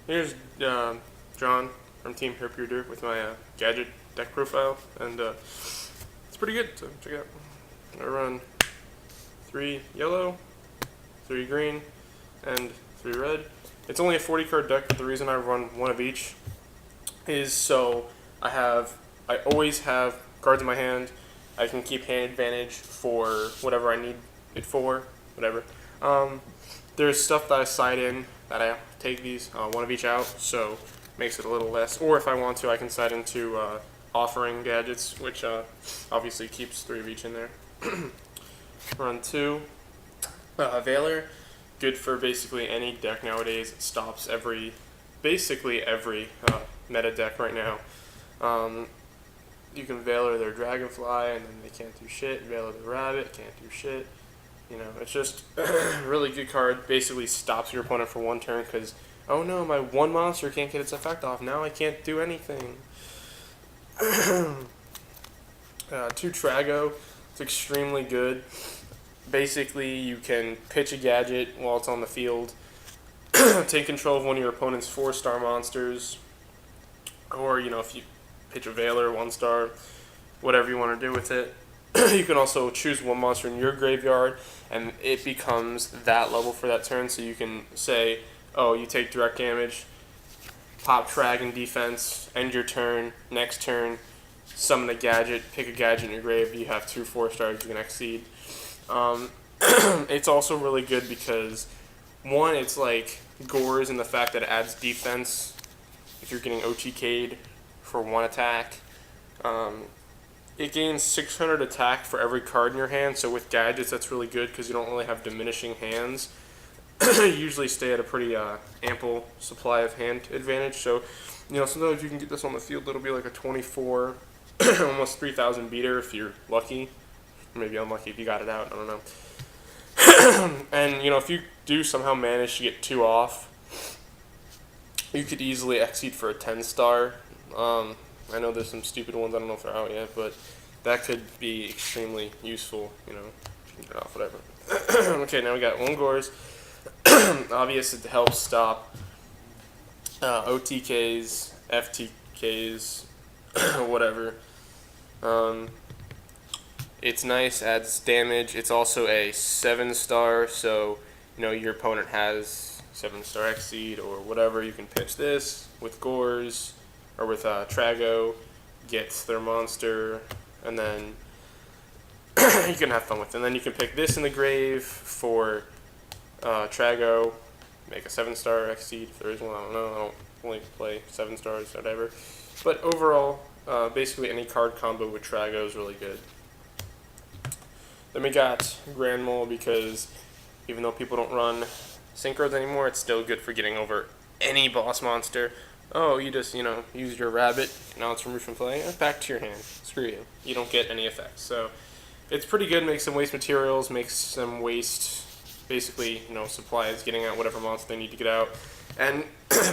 Here's John from Team Herp Your Dirt with my Gadget deck profile, and it's pretty good, so check it out. I run 3 yellow, 3 green, and 3 red. It's only a 40 card deck, but the reason I run one of each is so I always have cards in my hand. I can keep hand advantage for whatever I need it for, whatever. There's stuff that I side in that I take these one of each out, so makes it a little less. Or if I want to, I can side into offering gadgets, which obviously keeps 3 of each in there. Run 2 Veiler, good for basically any deck nowadays. It stops basically every meta deck right now. You can Veiler their Dragonfly, and then they can't do shit. Veiler the Rabbit, can't do shit. You know, it's just a really good card. Basically stops your opponent for 1 turn because, oh no, my 1 monster can't get its effect off. Now I can't do anything. 2 Trago, it's extremely good. Basically, you can pitch a gadget while it's on the field, take control of one of your opponent's 4-star monsters, or, you know, if you pitch a Veiler, 1-star, whatever you want to do with it. You can also choose 1 monster in your graveyard, and it becomes that level for that turn, so you can say, oh, you take direct damage, pop Trag in defense, end your turn, next turn, summon a gadget, pick a gadget in your grave, you have 2 4-stars you can exceed. It's also really good because, 1, it's like Gores in the fact that it adds defense if you're getting OTK'd for 1 attack. It gains 600 attack for every card in your hand, so with gadgets that's really good because you don't really have diminishing hands. You usually stay at a pretty ample supply of hand advantage, so you know, sometimes you can get this on the field, it'll be like a 24, almost 3,000 beater if you're lucky. Maybe unlucky if you got it out, I don't know. And, you know, if you do somehow manage to get 2 off, you could easily exceed for a 10-star. I know there's some stupid ones, I don't know if they're out yet, but that could be extremely useful, you know, if you can get it off, whatever. Okay, now we got 1 Gores. Obvious, it helps stop OTKs, FTKs, whatever. It's nice, adds damage. It's also a 7-star, so you know your opponent has 7-star Exceed or whatever. You can pitch this with Gores or with Trago, gets their monster, and then you can have fun with it. And then you can pick this in the grave for Trago, make a 7-star Exceed if there is one. I don't know. I don't only play 7 stars or whatever. But overall, basically any card combo with Trago is really good. Then we got Grand Mole because even though people don't run synchros anymore, it's still good for getting over any boss monster. Oh, you just, you know, used your rabbit, now it's removed from play. Back to your hand. Screw you. You don't get any effects. So it's pretty good, makes them waste materials, makes them waste, basically, you know, supplies, getting out whatever monster they need to get out. And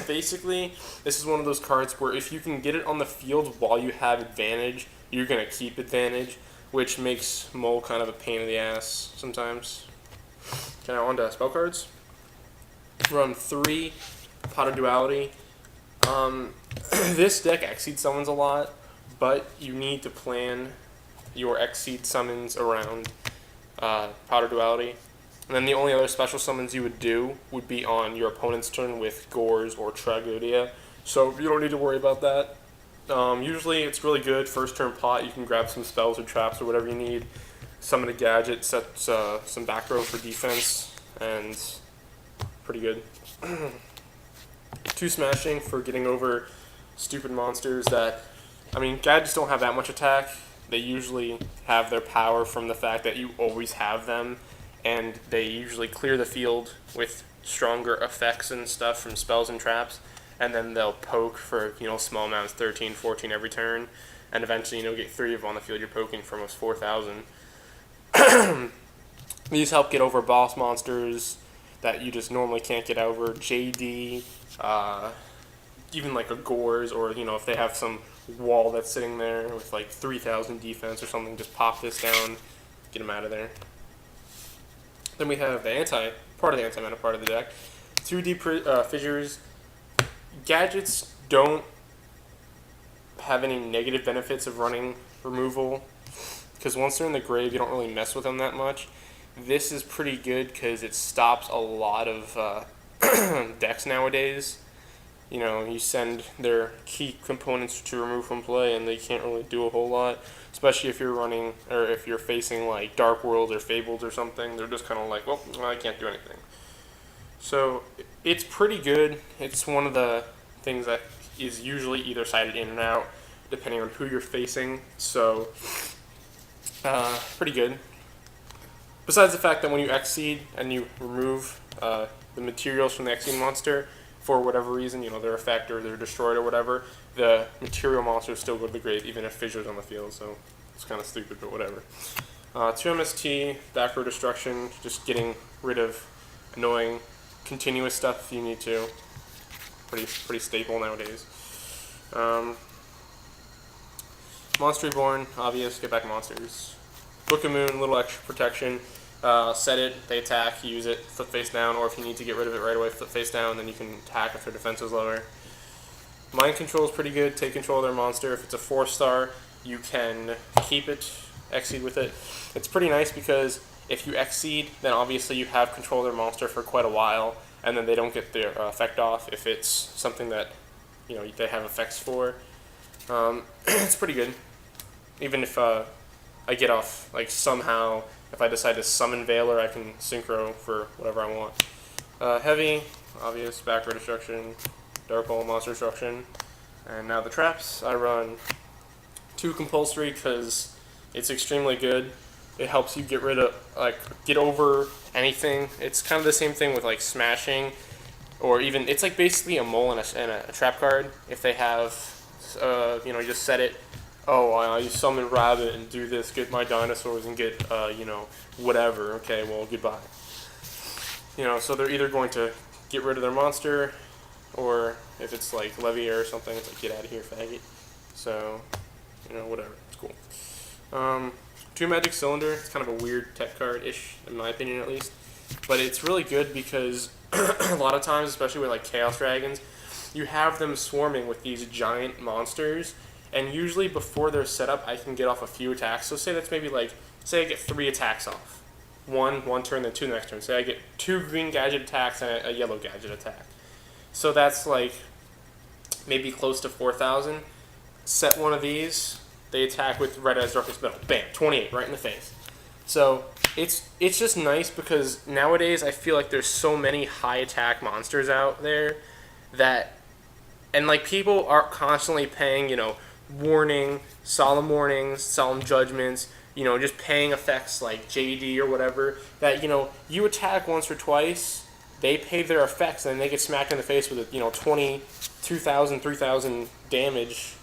basically, this is one of those cards where if you can get it on the field while you have advantage, you're going to keep advantage, which makes Mole kind of a pain in the ass sometimes. Okay, now on to spell cards. Run 3 Pot of Duality. This deck Exceed summons a lot, but you need to plan your Exceed summons around Pot of Duality. And then the only other special summons you would do would be on your opponent's turn with Gores or Tragodia. So you don't need to worry about that. Usually it's really good. First turn pot, you can grab some spells or traps or whatever you need. Summon a gadget, set some back row for defense, and pretty good. 2 smashing for getting over stupid monsters that, I mean, gadgets don't have that much attack. They usually have their power from the fact that you always have them, and they usually clear the field with stronger effects and stuff from spells and traps. And then they'll poke for, you know, small amounts, 13, 14 every turn, and eventually, you know, get 3 of them on the field, you're poking for almost 4,000. These help get over boss monsters that you just normally can't get over, JD, even like a Gores, or, you know, if they have some wall that's sitting there with like 3,000 defense or something, just pop this down, get them out of there. Then we have the part of the anti-mana part of the deck. 2 Deep Fissures. gadgets don't have any negative benefits of running removal, because once they're in the grave, you don't really mess with them that much. This is pretty good because it stops a lot of decks nowadays. You know, you send their key components to remove from play, and they can't really do a whole lot. Especially if you're running, or if you're facing like Dark World or Fabled or something, they're just kind of like, well, I can't do anything. So it's pretty good. It's one of the things that is usually either sided in and out, depending on who you're facing. So pretty good. Besides the fact that when you exceed and you remove the materials from the exceed monster, for whatever reason, you know, their effect or they're destroyed or whatever, the material monsters still go to the grave even if Fissure's on the field, so it's kind of stupid, but whatever. 2 MST, back row destruction, just getting rid of annoying continuous stuff if you need to. Pretty staple nowadays. Monster Reborn, obvious, get back monsters. Book of Moon, little extra protection. Set it, they attack, use it, flip face down, or if you need to get rid of it right away, flip face down, then you can attack if their defense is lower. Mind Control is pretty good, take control of their monster. If it's a 4-star, you can keep it, exceed with it. It's pretty nice because if you exceed, then obviously you have control of their monster for quite a while, and then they don't get their effect off if it's something that, you know, they have effects for. It's pretty good. Even if I get off, like somehow, if I decide to summon Veiler, I can synchro for whatever I want. Heavy, obvious, back row destruction, Dark Hole, monster destruction. And now the traps. I run 2 compulsory because it's extremely good. It helps you get rid of, like, get over anything. It's kind of the same thing with, like, smashing, or even, it's like basically a mole and a trap card. If they have, you know, you just set it. Oh, I summon Rabbit and do this, get my dinosaurs and get, you know, whatever. Okay, well, goodbye. You know, so they're either going to get rid of their monster, or if it's like Leviair or something, it's like, get out of here, faggot. So, you know, whatever. It's cool. 2 Magic Cylinder, it's kind of a weird tech card-ish, in my opinion at least. But it's really good because a lot of times, especially with like Chaos Dragons, you have them swarming with these giant monsters. And usually before they're set up, I can get off a few attacks. So say that's maybe like, say I get 3 attacks off. One turn, then 2 the next turn. Say I get 2 green gadget attacks and a yellow gadget attack. So that's like maybe close to 4,000. Set one of these, they attack with Red Eyes Darkest Metal. Bam, 28, right in the face. So it's just nice because nowadays I feel like there's so many high attack monsters out there that, and like people are constantly paying, you know, warning, solemn warnings, solemn judgments, you know, just paying effects like JD or whatever, that, you know, you attack once or twice, they pay their effects, and then they get smacked in the face with, you know, 20, 2,000, 3,000 damage.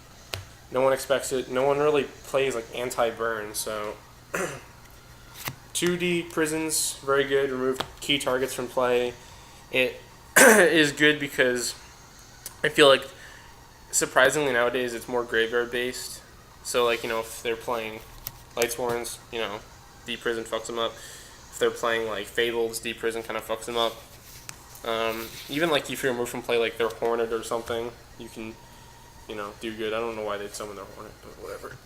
No one expects it. No one really plays like anti-burn, so 2D prisons, very good. Remove key targets from play. It is good because I feel like surprisingly nowadays it's more graveyard based. So like, you know, if they're playing Lightsworns, you know, Deep Prison fucks them up. If they're playing like Fables, Deep Prison kind of fucks them up. Even like if you remove from play like their Hornet or something, you can, you know, do good. I don't know why they'd summon their Hornet, but whatever.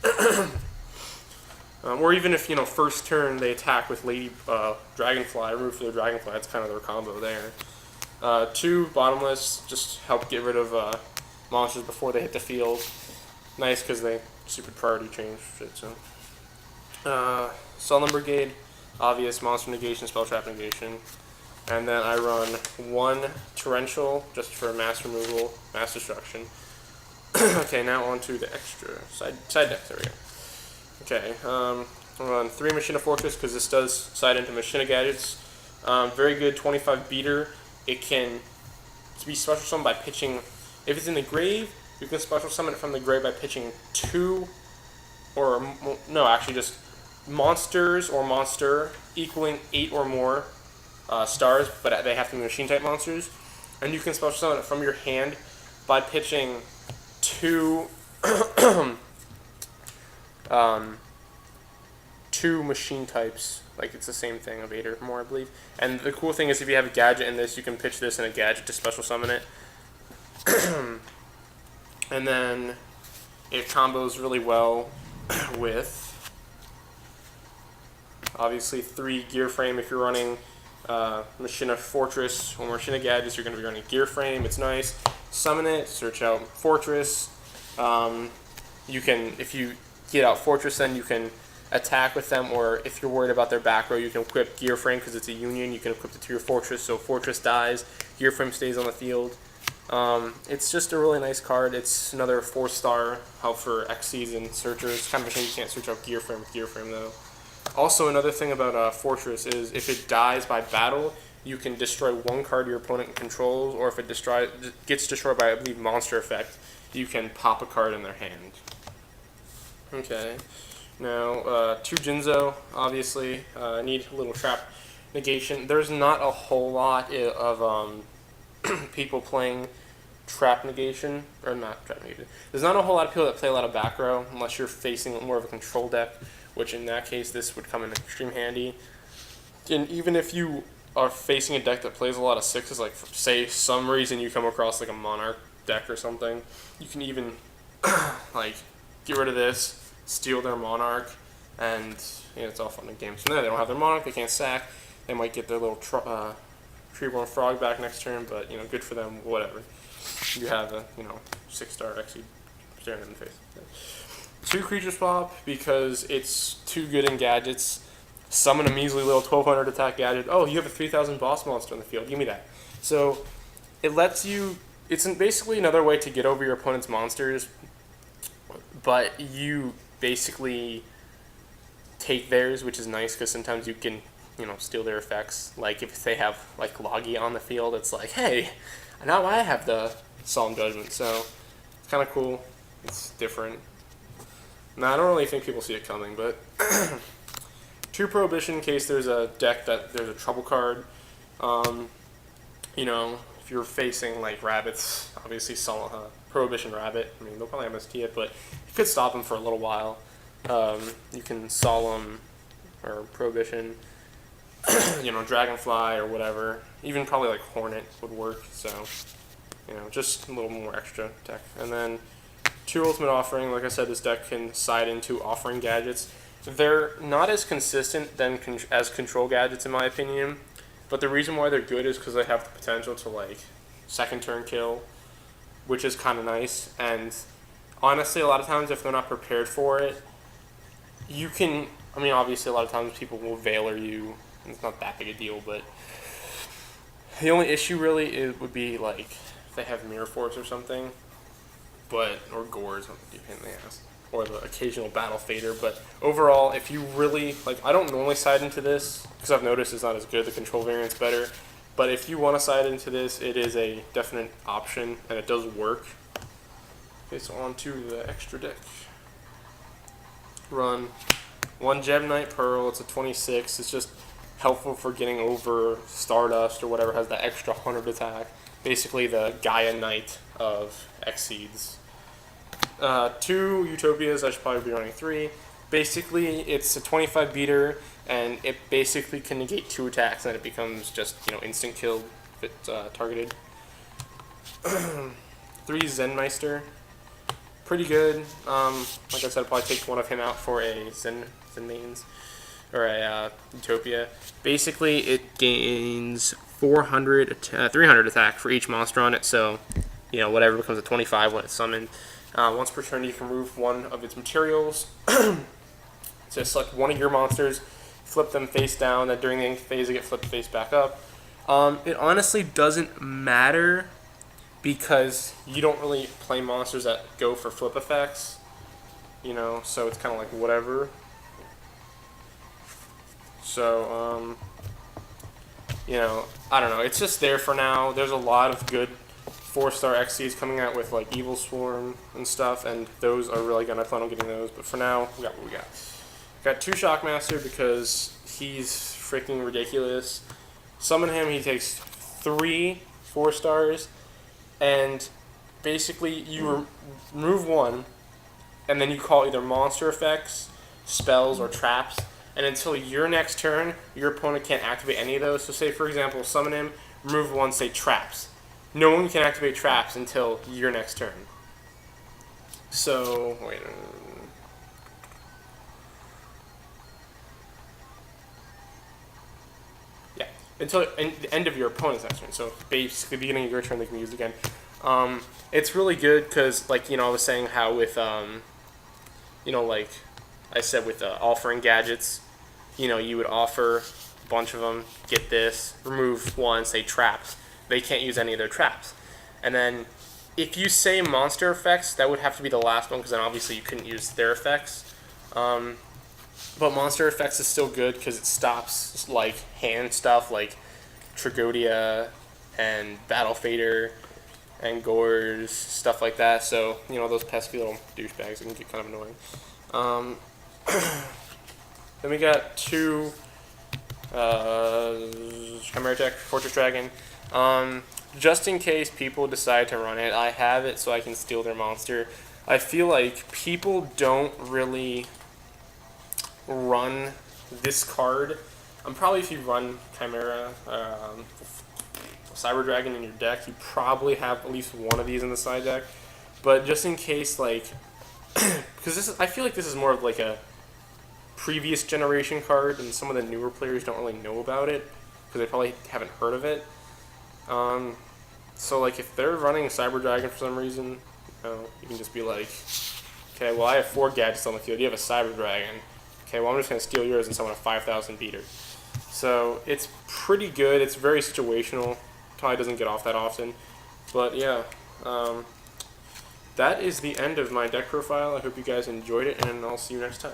Or even if, you know, first turn they attack with Lady Dragonfly, remove for their Dragonfly, that's kind of their combo there. 2 Bottomless, just help get rid of monsters before they hit the field. Nice because they stupid priority change shit, so. Sullen Brigade, obvious monster negation, spell trap negation. And then I run 1 Torrential just for mass removal, mass destruction. Okay, now on to the extra side decks. There we go. Okay, I'll run 3 Machina Fortress because this does side into Machina Gadgets. Very good 25 beater. It can be special summoned by pitching. If it's in the grave, you can special summon it from the grave by pitching 2, or no, actually just monsters or monster equaling 8 or more stars, but they have to be machine type monsters. And you can special summon it from your hand by pitching 2 2 machine types. Like it's the same thing of 8 or more, I believe. And the cool thing is if you have a gadget in this, you can pitch this in a gadget to special summon it. And then it combos really well with obviously 3 gear frame. If you're running Machina Fortress or Machina Gadgets, you're going to be running gear frame. It's nice. Summon it, search out Fortress. You can, if you get out Fortress, then you can attack with them, or if you're worried about their back row, you can equip gear frame because it's a union. You can equip it to your Fortress, so Fortress dies, gear frame stays on the field. It's just a really nice card. It's another 4-star help for Xyz and searchers. Kind of a shame you can't search out gear frame with gear frame though. Also, another thing about Fortress is if it dies by battle, you can destroy 1 card your opponent controls, or if it gets destroyed by, I believe, monster effect, you can pop a card in their hand. Okay, now 2 Jinzo, obviously, need a little trap negation. There's not a whole lot of people playing trap negation, or not trap negation. There's not a whole lot of people that play a lot of back row, unless you're facing more of a control deck, which in that case, this would come in extreme handy. And even if you are facing a deck that plays a lot of 6s, like say some reason you come across like a Monarch deck or something, you can even like get rid of this, steal their Monarch, and it's all fun and games from there. They don't have their Monarch, they can't sack, they might get their little Treeborn Frog back next turn, but good for them, whatever. You have a 6-star Xyz staring in the face. 2 creature swap because it's too good in gadgets. Summon a measly little 1200 attack gadget. Oh, you have a 3000 boss monster on the field. Give me that. So it lets you. It's basically another way to get over your opponent's monsters, but you basically take theirs, which is nice because sometimes you can steal their effects. Like if they have like Logi on the field, it's like, hey, now I have the Solemn Judgment. So it's kind of cool. It's different. Now, I don't really think people see it coming, but 2 Prohibition in case there's a deck that there's a trouble card. If you're facing like rabbits, obviously Prohibition Rabbit. I mean, they'll probably MST it, but you could stop them for a little while. You can Solemn or Prohibition, Dragonfly or whatever. Even probably like Hornet would work. So, just a little more extra tech. And then 2 Ultimate Offering. Like I said, this deck can side into offering gadgets. They're not as consistent as control gadgets, in my opinion. But the reason why they're good is because they have the potential to like 2nd turn kill, which is kind of nice. And honestly, a lot of times if they're not prepared for it, you can. I mean, obviously, a lot of times people will Veiler you. It's not that big a deal, but the only issue really would be like if they have Mirror Force or something. Or Gores, pain in the ass, or the occasional Battle Fader. But overall, if you really I don't normally side into this because I've noticed it's not as good. The control variant's better, but if you want to side into this, it is a definite option and it does work. Okay, so on to the extra deck. Run 1 Gem Knight Pearl. It's a 26. It's just helpful for getting over Stardust or whatever has that extra 100 attack. Basically, the Gaia Knight of Xyz. 2 Utopias, I should probably be running 3. Basically, it's a 25 beater, and it basically can negate 2 attacks, and then it becomes just, instant kill if it's targeted. 3 Zenmeister. Pretty good. Like I said, I'll probably take one of him out for a Zen mains, or a Utopia. Basically, it gains 300 attack for each monster on it, so whatever becomes a 25 when it's summoned. Once per turn, you can remove 1 of its materials. So select 1 of your monsters, flip them face down, then during the end phase they get flipped face back up. It honestly doesn't matter because you don't really play monsters that go for flip effects, so it's kind of like whatever. So, I don't know, it's just there for now. There's a lot of good 4-star Xyz coming out with like Evil Swarm and stuff, and those are really good. I plan on getting those, but for now, we got what we got. Got 2 Shockmaster because he's freaking ridiculous. Summon him, he takes 3 4-stars, and basically you remove 1, and then you call either monster effects, spells, or traps, and until your next turn, your opponent can't activate any of those. So say, for example, summon him, remove 1, say traps. no one can activate traps until your next turn. So, wait. Yeah, until the end of your opponent's next turn. So basically, beginning of your turn, they can use it again. It's really good because, like, I was saying how with, like I said with offering gadgets, you would offer a bunch of them, get this, remove one, say traps. They can't use any of their traps. And then if you say monster effects, that would have to be the last one because then obviously you couldn't use their effects. But monster effects is still good because it stops like hand stuff like Tragodia and Battle Fader and Gores, stuff like that. So, those pesky little douchebags that can get kind of annoying. Then we got 2 Chimera Tech, Fortress Dragon. Just in case people decide to run it, I have it so I can steal their monster. I feel like people don't really run this card. Probably if you run Chimera, Cyber Dragon in your deck, you probably have at least one of these in the side deck. But just in case, like, because I feel like this is more of like a previous generation card, and some of the newer players don't really know about it because they probably haven't heard of it. So like if they're running Cyber Dragon for some reason, you can just be like, okay, well I have 4 gadgets on the field. You have a Cyber Dragon. Okay, well I'm just gonna steal yours and summon a 5,000 beater. So it's pretty good. It's very situational. Probably doesn't get off that often, but yeah. That is the end of my deck profile. I hope you guys enjoyed it, and I'll see you next time.